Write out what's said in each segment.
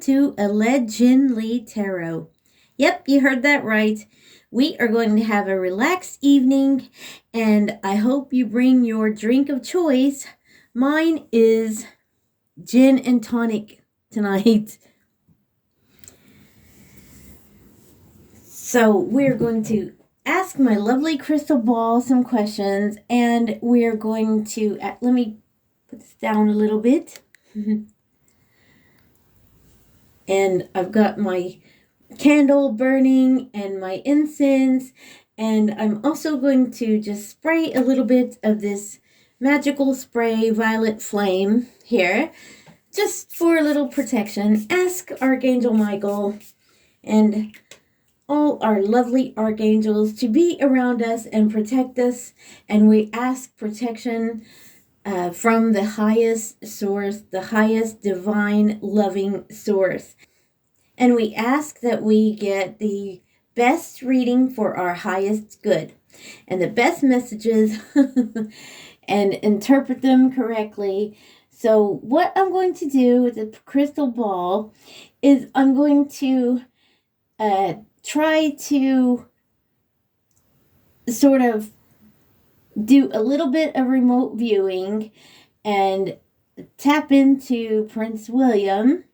to AlleGInly Tarot. Yep, you heard that right. We are going to have a relaxed evening, and I hope you bring your drink of choice. Mine is gin and tonic tonight. So we're going to ask my lovely crystal ball some questions, and we're going to, let me put this down a little bit. And I've got my candle burning and my incense, and I'm also going to just spray a little bit of this magical spray violet flame here, just for a little protection. Ask Archangel Michael and all our lovely archangels to be around us and protect us, and we ask protection from the highest source, the highest divine loving source. And we ask that we get the best reading for our highest good and the best messages and interpret them correctly. So what I'm going to do with the crystal ball is I'm going to try to sort of do a little bit of remote viewing and tap into Prince William.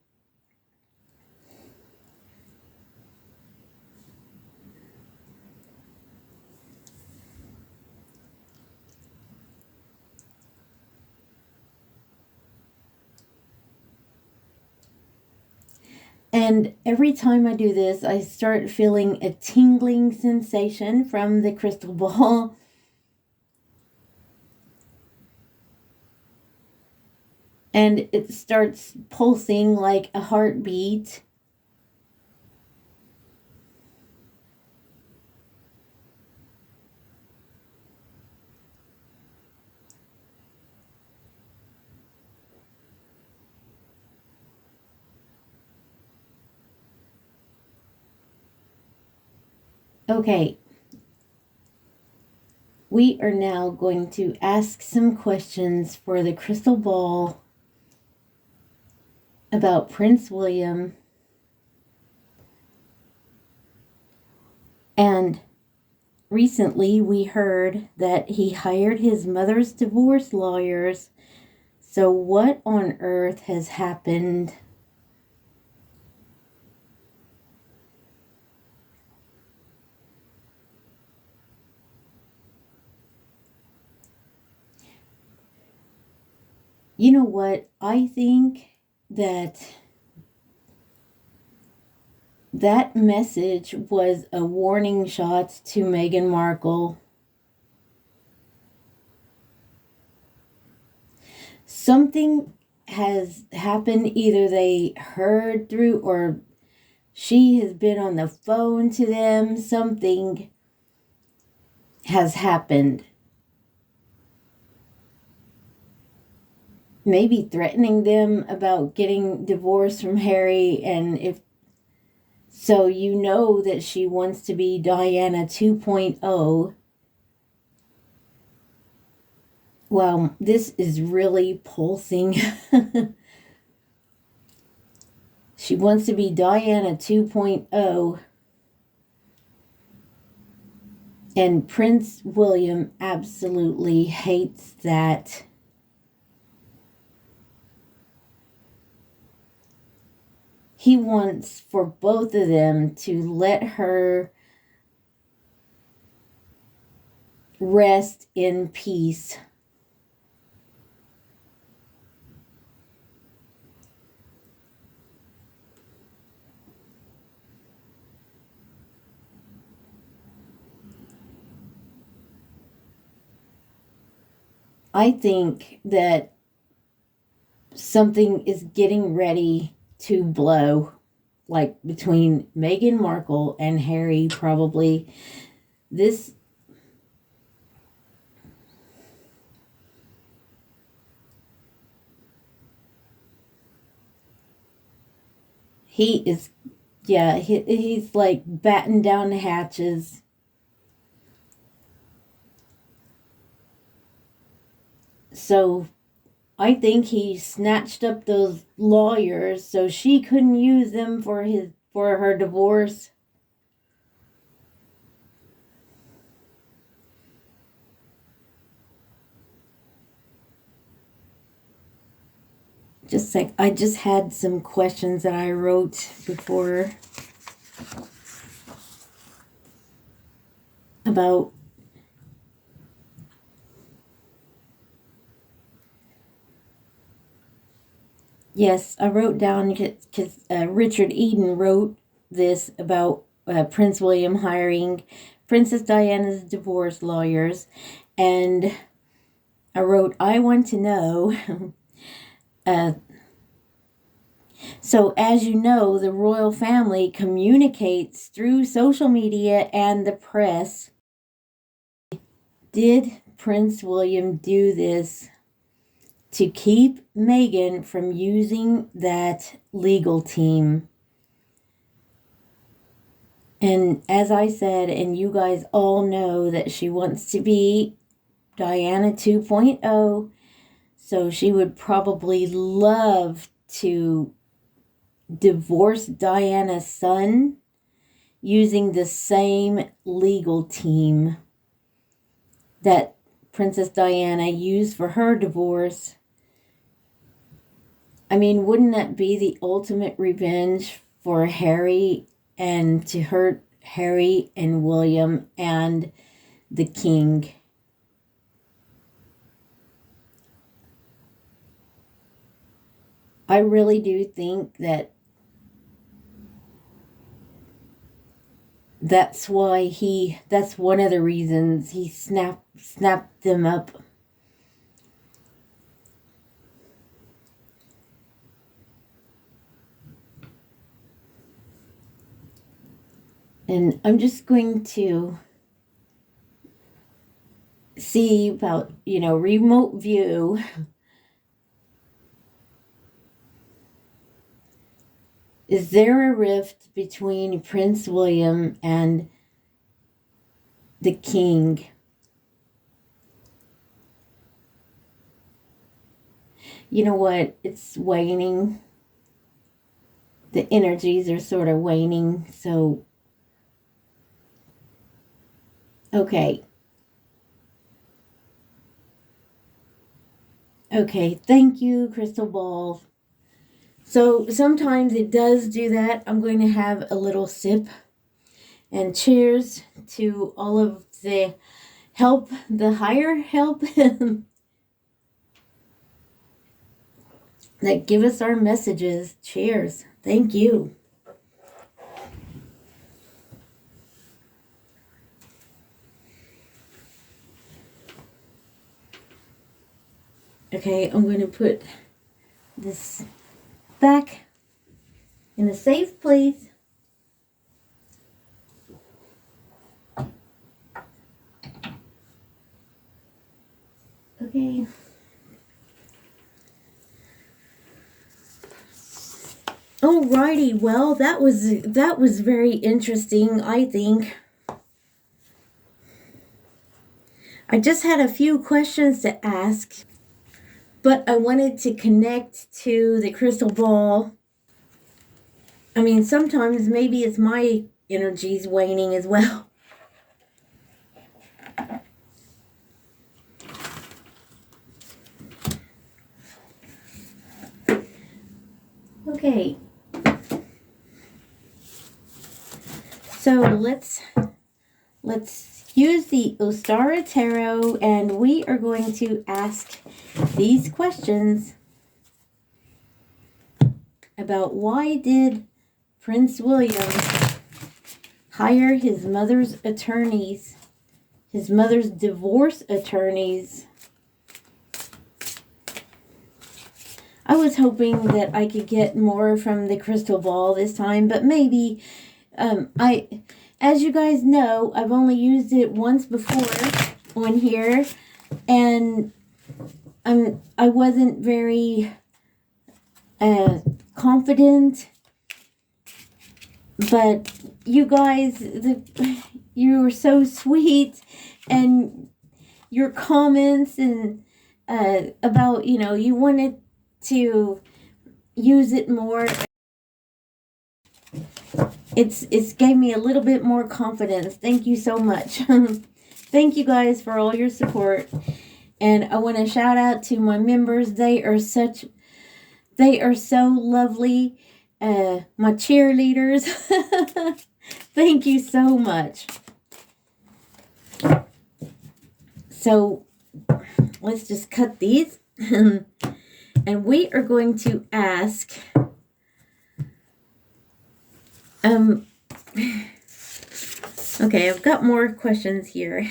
And every time I do this, I start feeling a tingling sensation from the crystal ball. And it starts pulsing like a heartbeat. Okay, we are now going to ask some questions for the crystal ball about Prince William. And recently we heard that he hired his mother's divorce lawyers. So what on earth has happened? You know what? I think that message was a warning shot to Meghan Markle. Something has happened. Either they heard through or she has been on the phone to them. Something has happened. Maybe threatening them about getting divorced from Harry, and if so, you know that she wants to be Diana 2.0. Well, this is really pulsing. She wants to be Diana 2.0. And Prince William absolutely hates that. He wants for both of them to let her rest in peace. I think that something is getting ready to blow, like between Meghan Markle and Harry, probably. He's like batten down the hatches. So I think he snatched up those lawyers so she couldn't use them for her divorce. Just like I just had some questions that I wrote before about yes, I wrote down because Richard Eden wrote this about Prince William hiring Princess Diana's divorce lawyers, and I wrote, I want to know. So, as you know, the royal family communicates through social media and the press. Did Prince William do this to keep Meghan from using that legal team? And as I said, and you guys all know that she wants to be Diana 2.0, so she would probably love to divorce Diana's son using the same legal team that Princess Diana used for her divorce. I mean, wouldn't that be the ultimate revenge for Harry and to hurt Harry and William and the king? I really do think that that's one of the reasons he snapped them up. And I'm just going to see about, remote view. Is there a rift between Prince William and the king? You know what? It's waning. The energies are sort of waning. So, okay. Okay, thank you, Crystal Ball. So sometimes it does do that. I'm going to have a little sip. And cheers to all of the help, the higher help that give us our messages. Cheers. Thank you. Okay, I'm going to put this back in a safe place. Okay. Alrighty, well, that was very interesting, I think. I just had a few questions to ask, but I wanted to connect to the crystal ball. I mean, sometimes maybe it's my energies waning as well. Okay. So let's use the Ostara Tarot, and we are going to ask these questions about why did Prince William hire his mother's attorneys, his mother's divorce attorneys. I was hoping that I could get more from the crystal ball this time, but maybe as you guys know, I've only used it once before on here, and I wasn't very confident, but you guys, you were so sweet, and your comments and about, you know, you wanted to use it more. It's gave me a little bit more confidence. Thank you so much. Thank you guys for all your support. And I want to shout out to my members. They are so lovely. My cheerleaders. Thank you so much. So let's just cut these. And we are going to ask okay, I've got more questions here.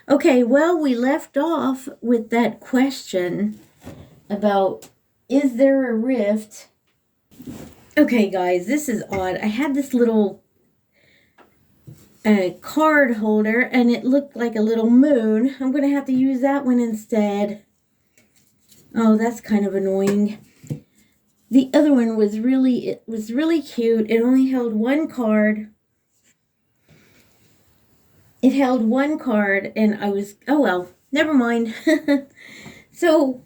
Okay, well, we left off with that question about, is there a rift? Okay, guys, this is odd. I had this little card holder, and it looked like a little moon. I'm going to have to use that one instead. Oh, that's kind of annoying. The other one was really cute. It only held one card. It held one card, and I was, oh well, never mind. So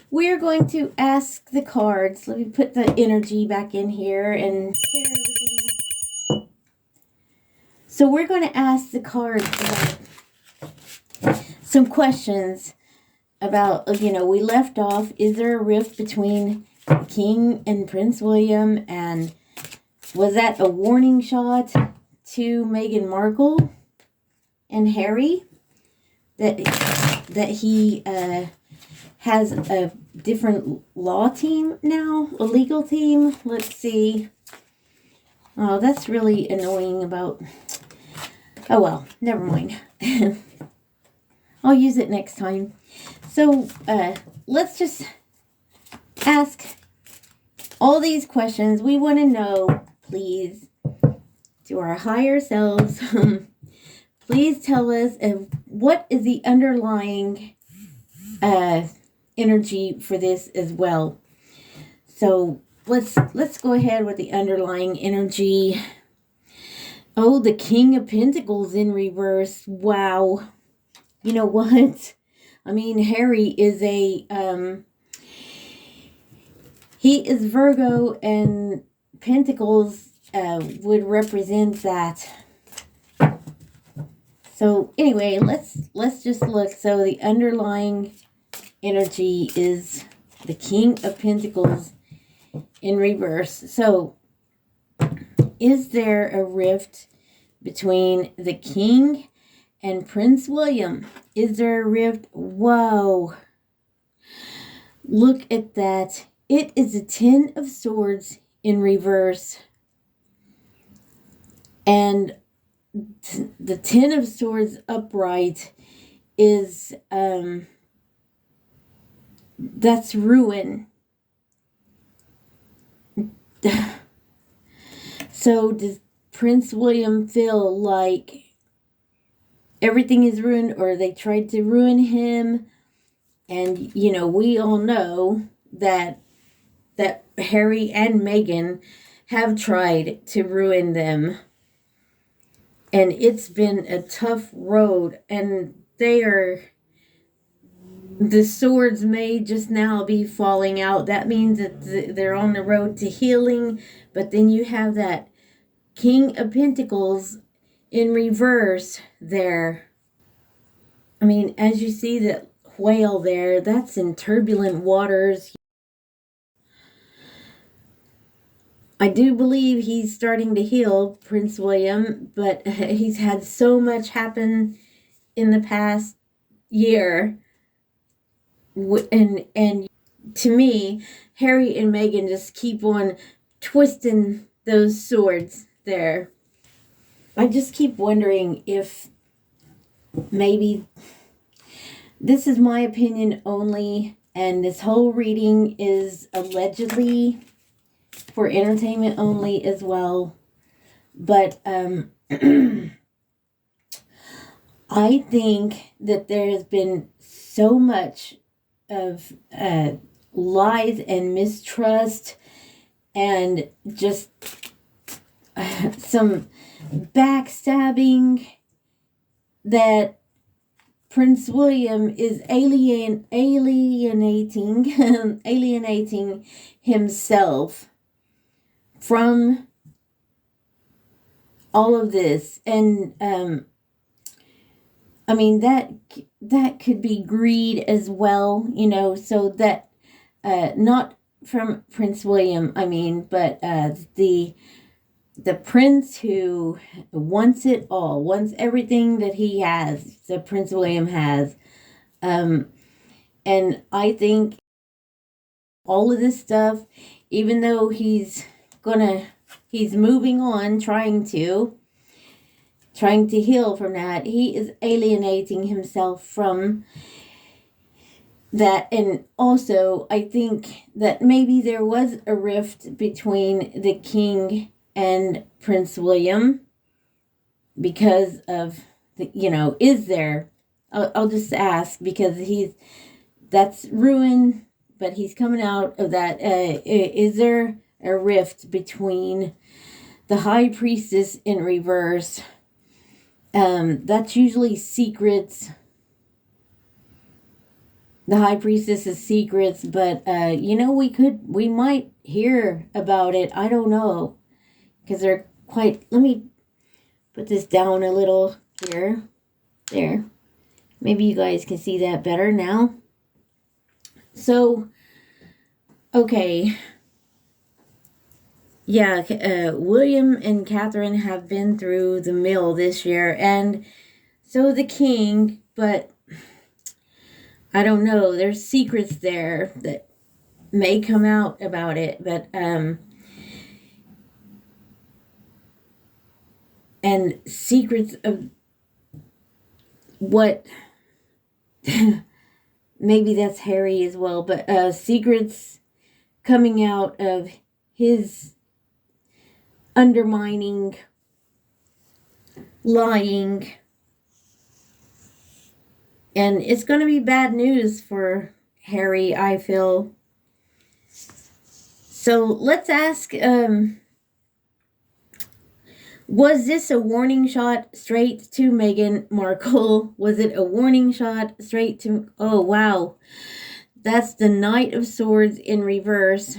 we are going to ask the cards. Let me put the energy back in here and clear everything. So we're going to ask the cards about some questions about, you know, we left off, is there a rift between the King and Prince William? And was that a warning shot to Meghan Markle and Harry? That he has a different law team now, a legal team. Let's see. Oh, that's really annoying about, oh well, never mind. I'll use it next time. So let's just ask all these questions. We want to know, please, to our higher selves. Please tell us what is the underlying energy for this as well. So let's go ahead with the underlying energy. Oh, the King of Pentacles in reverse. Wow. You know what? I mean, Harry is he is Virgo, and Pentacles would represent that. So anyway, let's just look. So the underlying energy is the King of Pentacles in reverse. So is there a rift between the King and Prince William? Is there a rift? Whoa. Look at that. It is a 10 of Swords in reverse. And the 10 of Swords upright is, that's ruin. So does Prince William feel like everything is ruined, or they tried to ruin him? And, you know, we all know that Harry and Meghan have tried to ruin them. And it's been a tough road, and the swords may just now be falling out. That means that they're on the road to healing. But then you have that King of Pentacles in reverse there. I mean, as you see that whale there, that's in turbulent waters. I do believe he's starting to heal, Prince William, but he's had so much happen in the past year. And to me, Harry and Meghan just keep on twisting those swords there. I just keep wondering if maybe, this is my opinion only, and this whole reading is allegedly for entertainment only as well. But I think that there has been so much of lies and mistrust, and just some backstabbing, that Prince William is alienating alienating himself from all of this. And I mean, that could be greed as well, you know, so that not from Prince William, I mean, but the prince who wants it all, wants everything that he has, that Prince William has. And I think all of this stuff, even though he's moving on, trying to heal from that, he is alienating himself from that. And also, I think that maybe there was a rift between the king and Prince William because of the, you know, is there? I'll just ask, because that's ruin, but he's coming out of that. Is there a rift between the High Priestess in reverse? That's usually secrets. The High Priestess's secrets, but you know, we might hear about it. I don't know, because they're quite. Let me put this down a little here. There. Maybe you guys can see that better now. So, okay. Yeah, William and Catherine have been through the mill this year, and so the king, but I don't know, there's secrets there that may come out about it, but and secrets of what maybe that's Harry as well, but secrets coming out of his undermining, lying, and it's going to be bad news for Harry, I feel. So let's ask, was this a warning shot straight to Meghan Markle? Was it a warning shot straight to... Oh, wow. That's the Knight of Swords in reverse.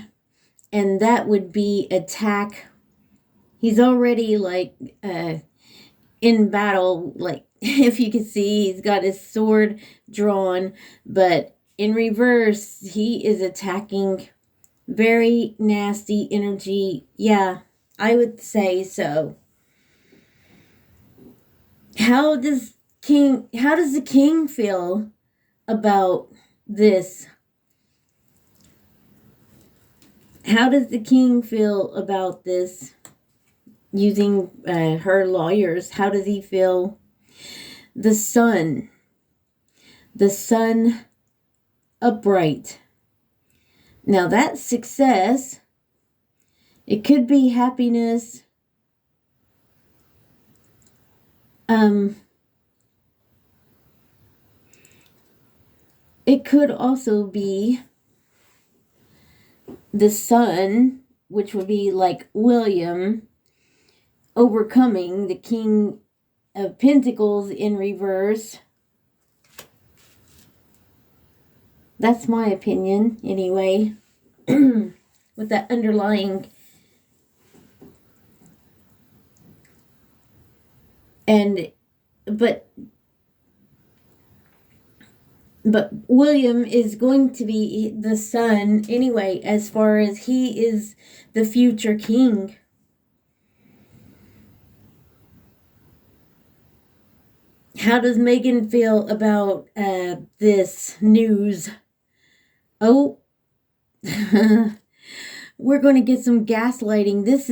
And that would be attack. He's already, like, in battle. Like, if you can see, he's got his sword drawn. But in reverse, he is attacking. Very nasty energy. Yeah, I would say so. How does the king feel about this? How does the king feel about this? Using her lawyers, how does he feel? The sun upright. Now that's success. It could be happiness. It could also be the sun, which would be like William, overcoming the King of Pentacles in reverse. That's my opinion, anyway. With that underlying... But William is going to be the son anyway, as far as he is the future king. How does Meghan feel about this news? Oh, we're going to get some gaslighting. This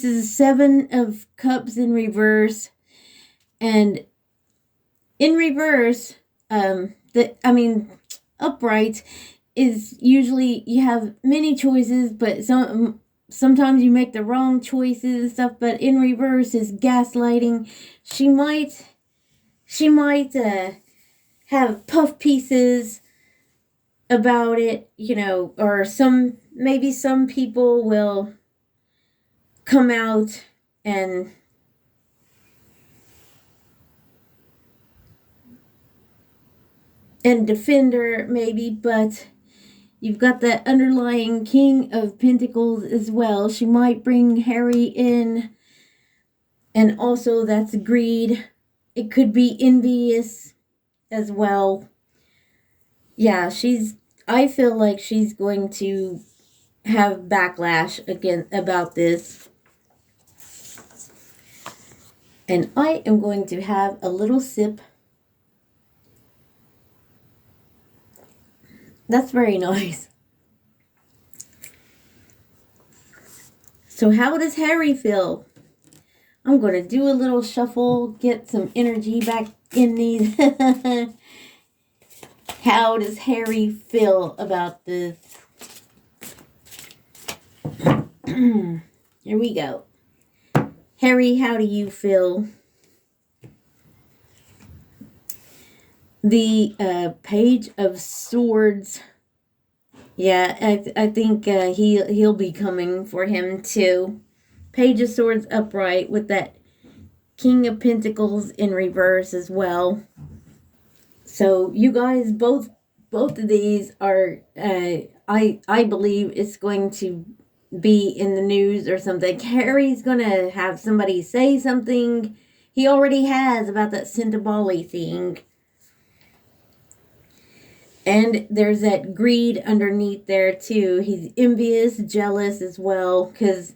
is Seven of Cups in reverse, and in reverse, upright is usually you have many choices, but sometimes you make the wrong choices and stuff. But in reverse is gaslighting. She might have puff pieces about it, you know, or maybe some people will come out and and defender maybe, but you've got that underlying King of Pentacles as well. She might bring Harry in, and also that's greed. It could be envious as well. Yeah, I feel like she's going to have backlash again about this. And I am going to have a little sip. That's very nice. So how does Harry feel? I'm going to do a little shuffle, get some energy back in these. How does Harry feel about this? Here we go. Harry, how do you feel? The Page of Swords. Yeah, I think he'll be coming for him too. Page of Swords upright with that King of Pentacles in reverse as well. So you guys, both of these are, I believe it's going to be in the news or something. Harry's going to have somebody say something. He already has about that Cintabali thing. And there's that greed underneath there too. He's envious, jealous as well, because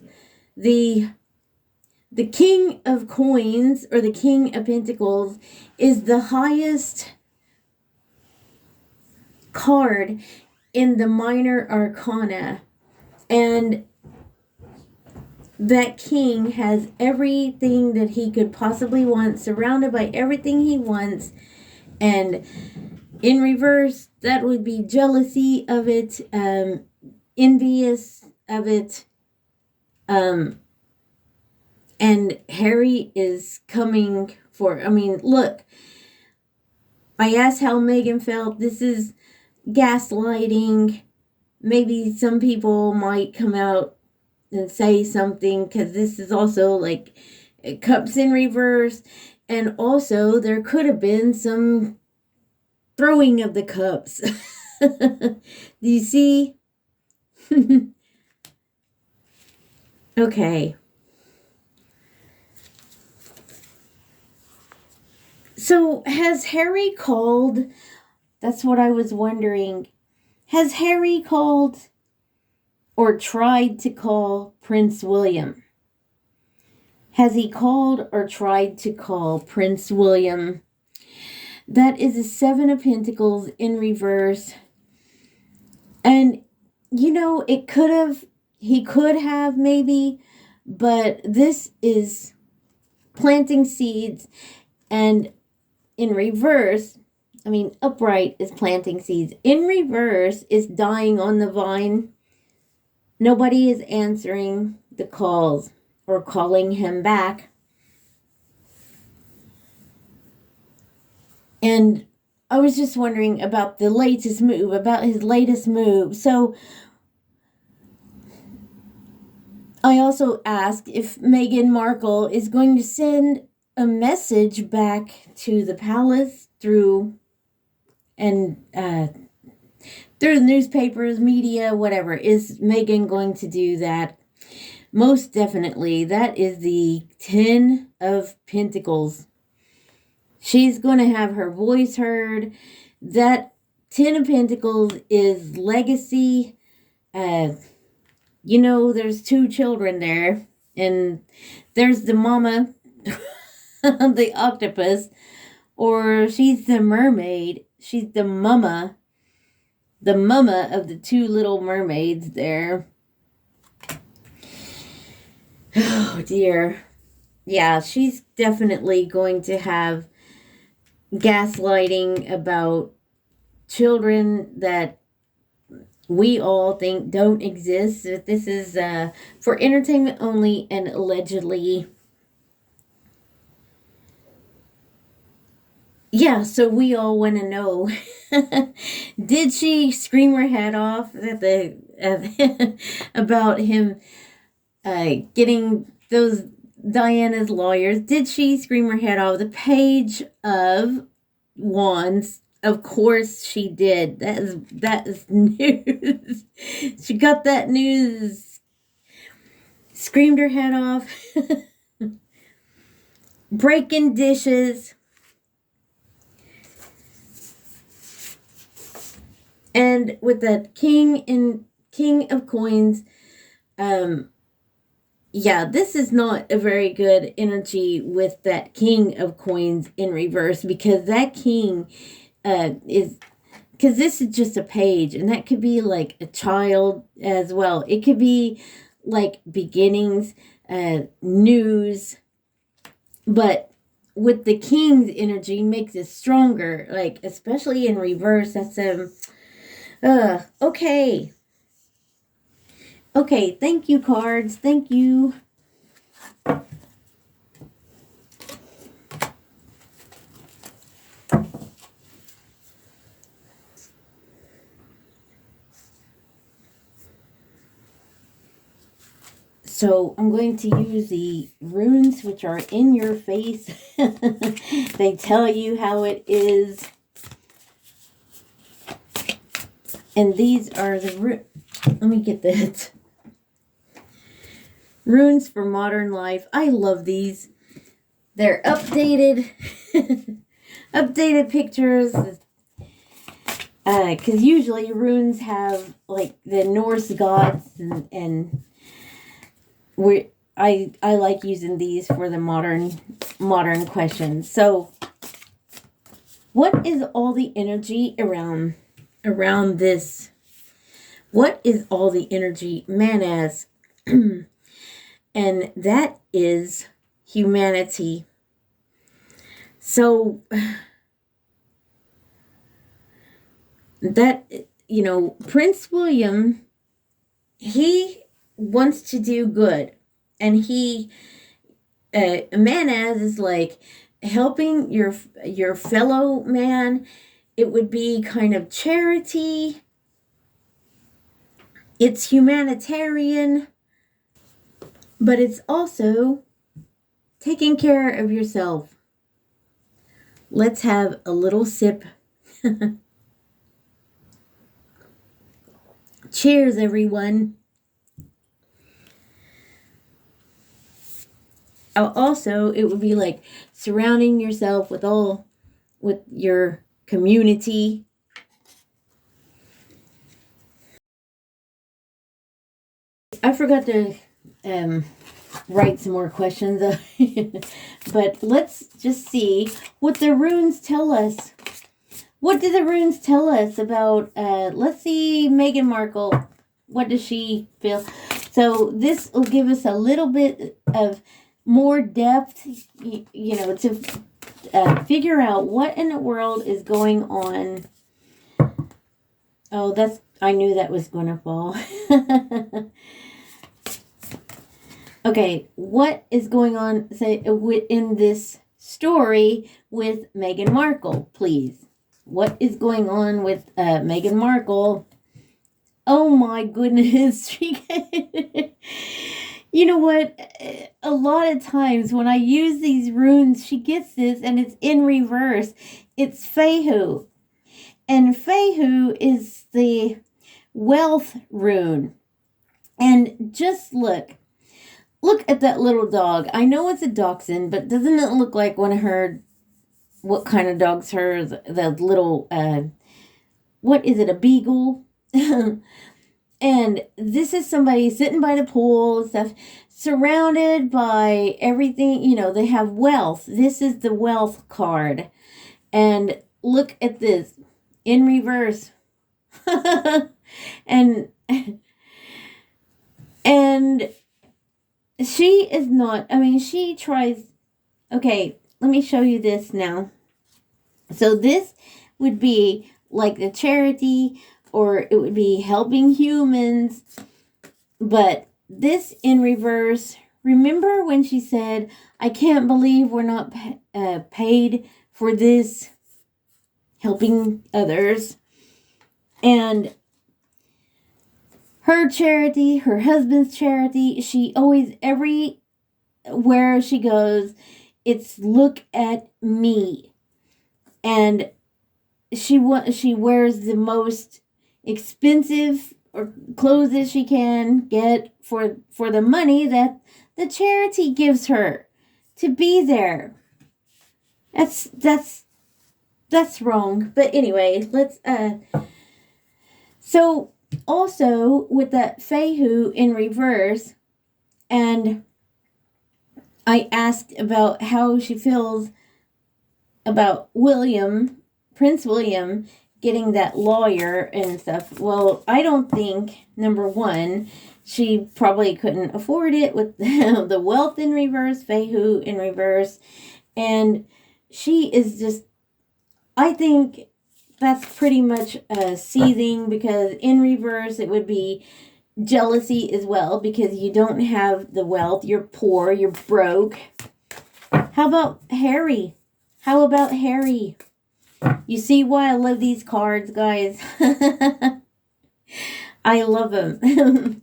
the King of Coins, or the King of Pentacles, is the highest card in the Minor Arcana. And that king has everything that he could possibly want, surrounded by everything he wants. And in reverse, that would be jealousy of it, envious of it. And Harry is coming for, look, I asked how Meghan felt. This is gaslighting. Maybe some people might come out and say something, because this is also like cups in reverse. And also there could have been some throwing of the cups. Do you see? Okay. So has Harry called? That's what I was wondering. Has Harry called or tried to call Prince William? Has he called or tried to call Prince William? That is a Seven of Pentacles in reverse. And, he could have maybe, but this is planting seeds. And in reverse, upright is planting seeds. In reverse is dying on the vine. Nobody is answering the calls or calling him back. And I was just wondering about his latest move. So I also asked if Meghan Markle is going to send a message back to the palace through the newspapers, media, whatever. Is Meghan going to do that? Most definitely. That is the 10 of Pentacles. She's going to have her voice heard. That 10 of Pentacles is legacy. There's 2 children there. And there's the mama, the octopus. Or she's the mermaid. She's the mama. The mama of the 2 little mermaids there. Oh, dear. Yeah, she's definitely going to have gaslighting about children that we all think don't exist. This is for entertainment only and allegedly. Yeah, so we all want to know, did she scream her head off about him getting those Diana's lawyers? Did she scream her head off? The Page of Wands Of course she did. That is news. She got that news. Screamed her head off. Breaking dishes. And with that King of Coins, yeah, this is not a very good energy with that King of Coins in reverse, because that King is, because this is just a page, and that could be like a child as well. It could be like beginnings, news, but with the King's energy makes it stronger, like especially in reverse. That's okay. Okay, thank you, cards. Thank you. So I'm going to use the runes, which are in your face. They tell you how it is. And these are the let me get this. Runes for modern life. I love these. They're updated. Updated pictures. Because usually runes have like the Norse gods, and I like using these for the modern questions. So what is all the energy around this? What is all the energy man as? And that is humanity. So that, Prince William, he wants to do good, and he a man as is like helping your fellow man. It would be kind of charity. It's humanitarian, but it's also taking care of yourself. Let's have a little sip. Cheers, everyone. Also, it would be like surrounding yourself with your community. I forgot to write some more questions, but let's just see what the runes tell us. What do the runes tell us about, let's see, Meghan Markle. What does she feel? So this will give us a little bit of more depth, to figure out what in the world is going on. Oh, I knew that was going to fall. Okay, what is going on in this story with Meghan Markle, please? What is going on with Meghan Markle? Oh my goodness. You know what? A lot of times when I use these runes, she gets this and it's in reverse. It's Fehu. And Fehu is the wealth rune. And just look at that little dog. I know it's a dachshund, but doesn't it look like one of her, what kind of dog's hers? The little, what is it, a beagle? And this is somebody sitting by the pool and stuff, surrounded by everything. They have wealth. This is the wealth card. And look at this in reverse. and she is not, she tries. Okay, let me show you this now. So this would be like the charity, or it would be helping humans. But this in reverse, remember when she said, I can't believe we're not paid for this, helping others. And her charity, her husband's charity, she always, everywhere she goes, it's look at me. And she wears the most expensive or clothes that she can get for the money that the charity gives her to be there. That's wrong. But anyway, let's so also with that Fehu in reverse, and I asked about how she feels about Prince William, getting that lawyer and stuff. Well, I don't think, number one, she probably couldn't afford it with the wealth in reverse, Fehu in reverse. And she is just, I think that's pretty much seething, because in reverse it would be jealousy as well, because you don't have the wealth, you're poor, you're broke. How about Harry? You see why I love these cards, guys? I love them.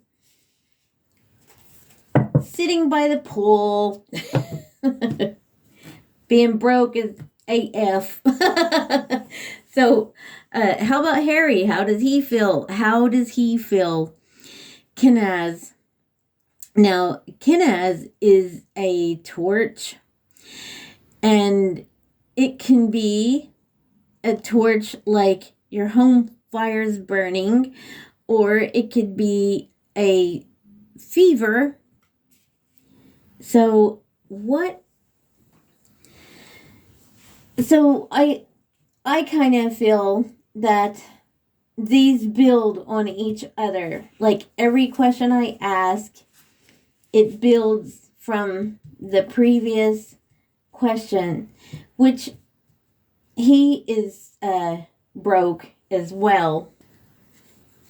Sitting by the pool. Being broke is AF. So, how about Harry? How does he feel? Kenaz. Now, Kenaz is a torch, and it can be a torch like your home fire's burning, or it could be a fever. So I kind of feel that these build on each other. Like every question I ask, it builds from the previous question, which he is broke as well.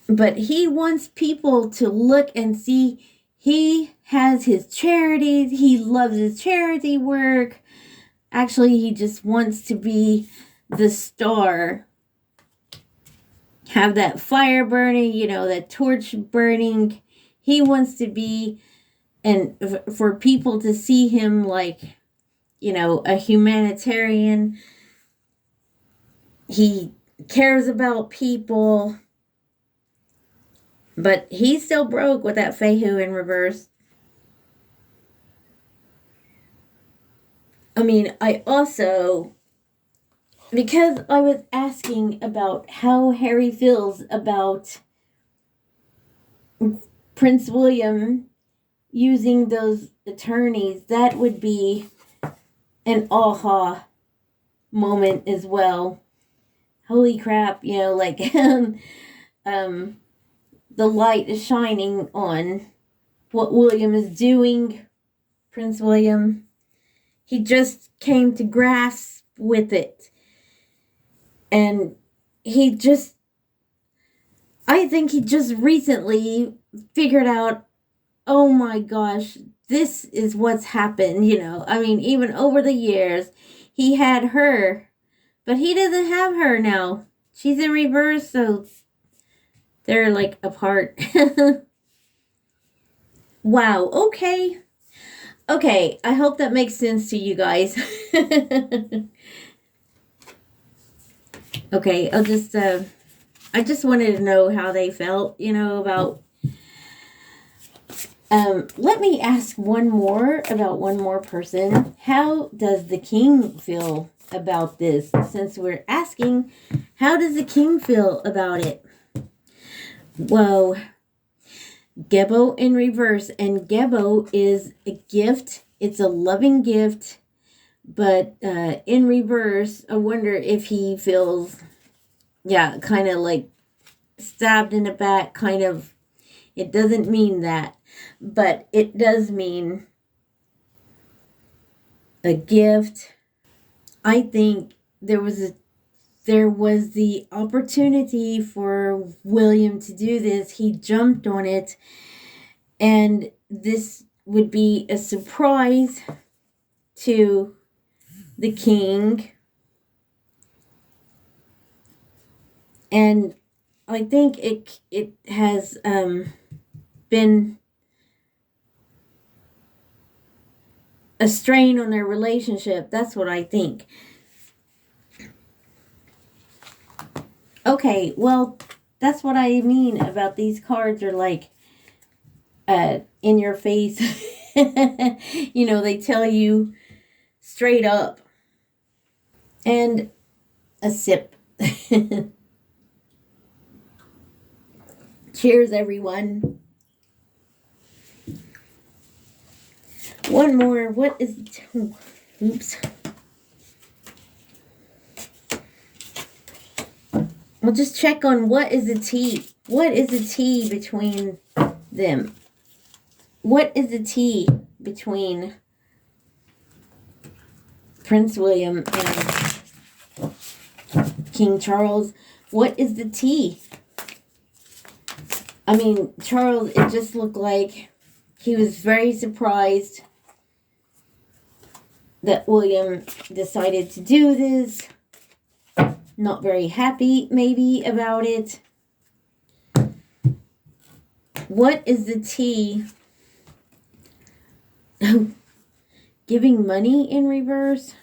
But he wants people to look and see he has his charities. He loves his charity work. Actually, he just wants to be the star. Have that fire burning, that torch burning. He wants to be, and for people to see him like, a humanitarian. He cares about people. But he's still broke with that Fehu in reverse. I mean, I also, because I was asking about how Harry feels about Prince William using those attorneys, that would be an aha moment as well. Holy crap, like the light is shining on what William is doing. Prince William, he just came to grasp with it. And I think he just recently figured out, oh my gosh, this is what's happened, I mean, even over the years, he had her, but he doesn't have her now. She's in reverse, so they're like apart. Wow, okay. Okay, I hope that makes sense to you guys. Okay, I just wanted to know how they felt, about. Let me ask one more person. How does the king feel about this? Since we're asking, how does the king feel about it? Well, Gebo in reverse, and Gebo is a gift. It's a loving gift, but in reverse, I wonder if he feels, kind of like stabbed in the back, kind of. It doesn't mean that, but it does mean a gift. I think there was the opportunity for William to do this. He jumped on it, and this would be a surprise to the king. And I think it has been a strain on their relationship. That's what I think. Okay, well, that's what I mean about these cards are like in your face. You know, they tell you straight up. And a sip. Cheers, everyone. One more. What is... Oops. We'll just check on what is the tea. What is the tea between them? What is the tea between Prince William and King Charles? What is the tea? I mean, Charles, it just looked like he was very surprised that William decided to do this. Not very happy, maybe, about it. What is the tea? Giving money in reverse?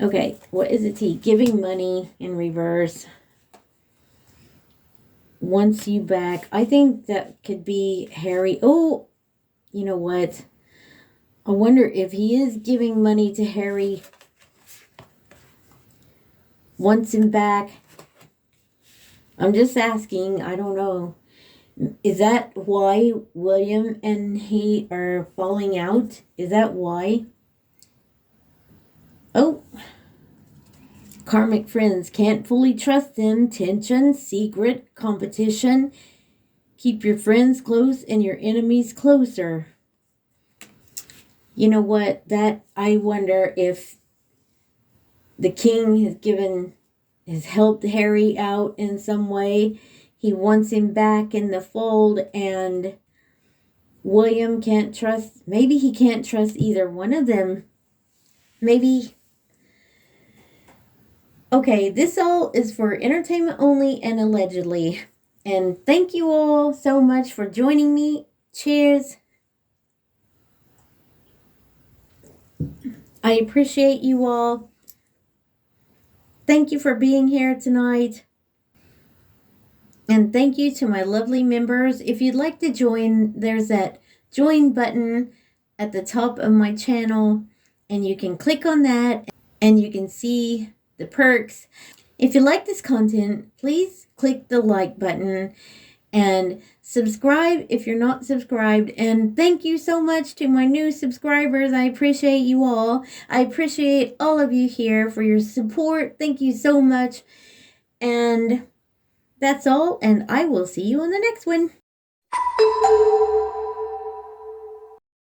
Okay, what is the tea? Giving money in reverse. Wants you back. I think that could be Harry. Oh, you know what? I wonder if he is giving money to Harry. Wants him back. I'm just asking. I don't know. Is that why William and he are falling out? Is that why? Oh. Karmic friends. Can't fully trust them. Tension. Secret. Competition. Keep your friends close and your enemies closer. You know what? That I wonder if the king has helped Harry out in some way. He wants him back in the fold, and William can't trust. Maybe he can't trust either one of them. Maybe. Okay, this all is for entertainment only and allegedly. And thank you all so much for joining me. Cheers. I appreciate you all. Thank you for being here tonight. And thank you to my lovely members. If you'd like to join, there's that join button at the top of my channel. And you can click on that and you can see the perks. If you like this content, please click the like button and subscribe if you're not subscribed. And thank you so much to my new subscribers. I appreciate you all. I appreciate all of you here for your support. Thank you so much. And that's all. And I will see you on the next one.